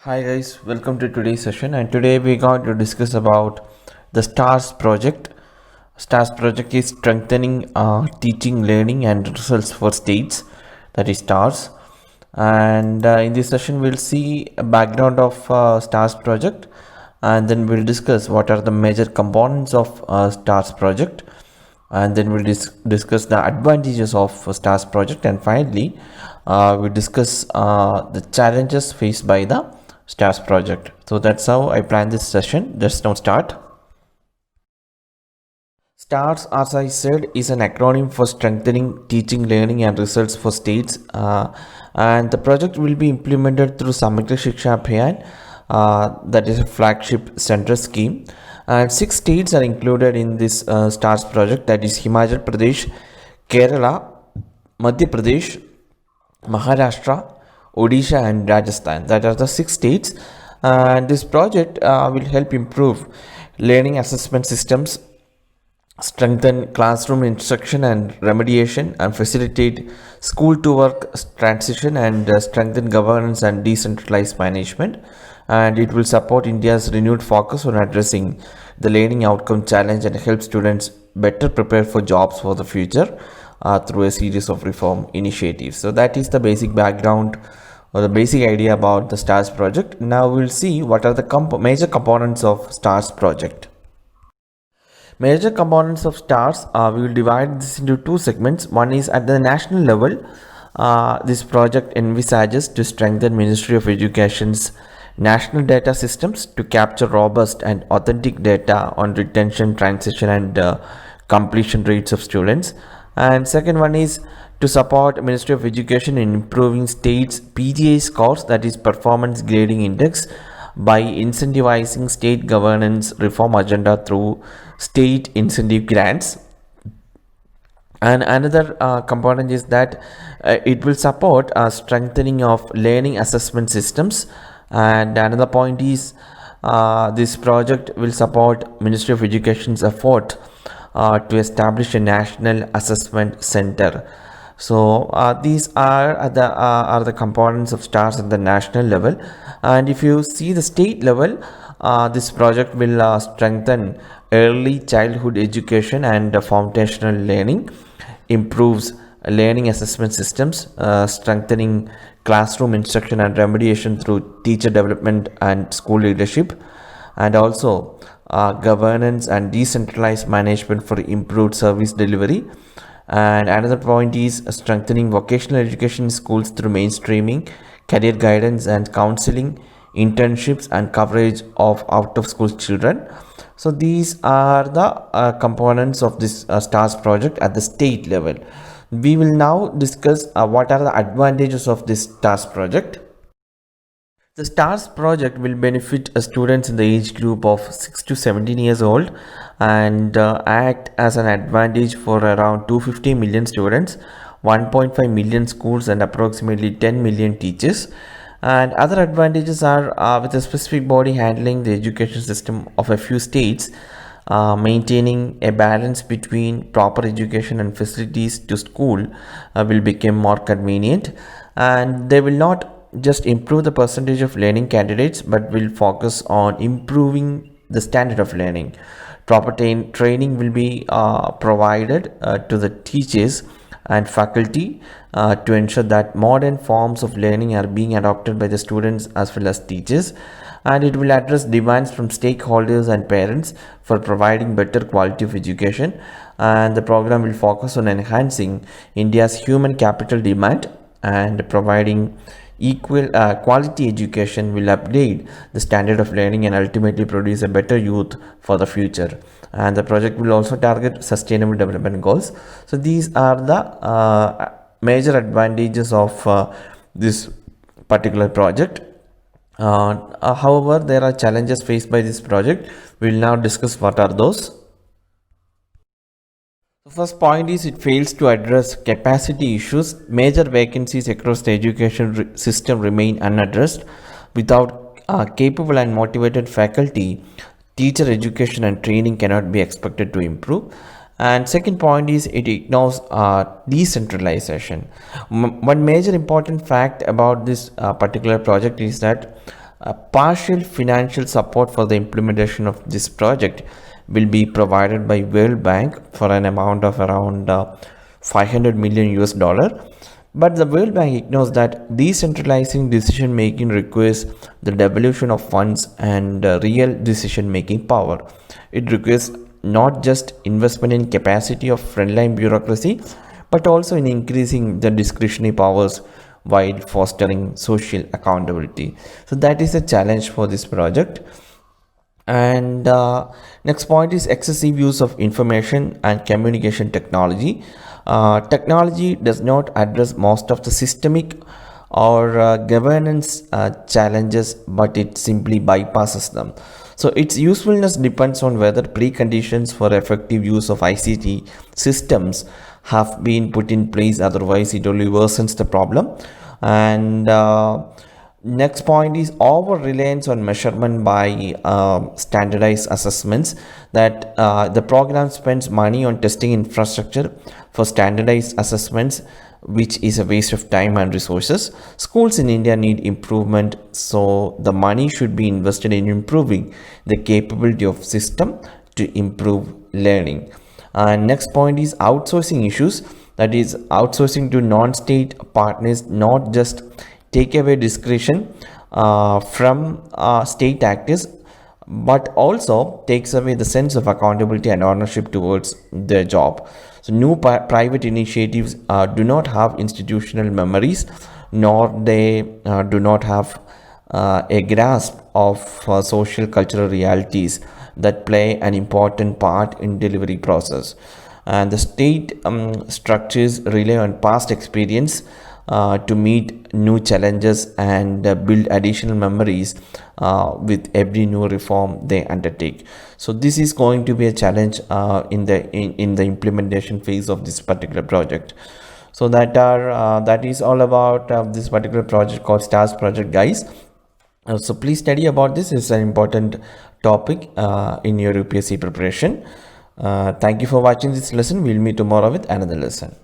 Hi guys, welcome to today's session, and today we're going to discuss about the STARS project. STARS project is strengthening teaching, learning and results for states, that is STARS. And in this session we'll see a background of STARS project, and then we'll discuss what are the major components of STARS project, and then we'll discuss the advantages of STARS project, and finally we discuss the challenges faced by the STARS project. So that's how I plan this session. Let's now start. STARS, as I said, is an acronym for Strengthening Teaching, Learning and Results for States, and the project will be implemented through Samagra Shiksha Abhiyan, that is a flagship center scheme. And 6 states are included in this STARS project, that is Himachal Pradesh, Kerala, Madhya Pradesh, Maharashtra, Odisha and Rajasthan. That are the 6 states, and this project will help improve learning assessment systems, strengthen classroom instruction and remediation, and facilitate school to work transition, and strengthen governance and decentralized management. And it will support India's renewed focus on addressing the learning outcome challenge and help students better prepare for jobs for the future through a series of reform initiatives. So that is the basic background or the basic idea about the STARS project. Now we'll see what are the major components of STARS project. Major components of STARS, we will divide this into 2 segments. One is at the national level. This project envisages to strengthen Ministry of Education's national data systems to capture robust and authentic data on retention, transition and completion rates of students. And second one is to support Ministry of Education in improving states PGI scores, that is performance grading index, by incentivizing state governance reform agenda through state incentive grants. And another component is that it will support strengthening of learning assessment systems. And another point is this project will support Ministry of Education's effort to establish a national assessment center. So these are the components of STARS at the national level. And if you see the state level, this project will strengthen early childhood education and foundational learning, improves learning assessment systems, strengthening classroom instruction and remediation through teacher development and school leadership, and also governance and decentralized management for improved service delivery. And another point is strengthening vocational education in schools through mainstreaming, career guidance and counseling, internships and coverage of out of school children. So these are the components of this STARS project at the state level. We will now discuss what are the advantages of this STARS project. The STARS project will benefit students in the age group of 6 to 17 years old, and act as an advantage for around 250 million students, 1.5 million schools and approximately 10 million teachers. And other advantages are with a specific body handling the education system of a few states, maintaining a balance between proper education and facilities to school will become more convenient, and they will not just improve the percentage of learning candidates but will focus on improving the standard of learning. Proper training will be provided to the teachers and faculty to ensure that modern forms of learning are being adopted by the students as well as teachers. And it will address demands from stakeholders and parents for providing better quality of education. And the program will focus on enhancing India's human capital demand, and providing equal quality education will upgrade the standard of learning and ultimately produce a better youth for the future. And the project will also target sustainable development goals. So these are the major advantages of this particular project. However, there are challenges faced by this project. We will now discuss what are those. The first point is it fails to address capacity issues. Major vacancies across the education system remain unaddressed. Without capable and motivated faculty, teacher education and training cannot be expected to improve. And second point is it ignores decentralization. One major important fact about this particular project is that A partial financial support for the implementation of this project will be provided by World Bank for an amount of around 500 million US dollar. But the World Bank ignores that decentralizing decision making requires the devolution of funds and real decision making power. It requires not just investment in capacity of frontline bureaucracy, but also in increasing the discretionary powers while fostering social accountability. So that is a challenge for this project. And next point is excessive use of information and communication technology. Technology does not address most of the systemic or governance challenges, but it simply bypasses them. So its usefulness depends on whether preconditions for effective use of ICT systems have been put in place. Otherwise, it only worsens the problem. And next point is over reliance on measurement by standardized assessments, that the program spends money on testing infrastructure for standardized assessments, which is a waste of time and resources. Schools in India need improvement, so the money should be invested in improving the capability of system to improve learning. And next point is outsourcing issues, that is outsourcing to non-state partners not just take away discretion from state actors, but also takes away the sense of accountability and ownership towards their job. So new private initiatives do not have institutional memories, nor they do not have a grasp of social cultural realities that play an important part in delivery process. And the state structures rely on past experience to meet new challenges and build additional memories with every new reform they undertake. So this is going to be a challenge in the implementation phase of this particular project. So that is all about this particular project called STARS project, guys. So please study about this. It's an important topic in your UPSC preparation. Thank you for watching this lesson. We'll meet tomorrow with another lesson.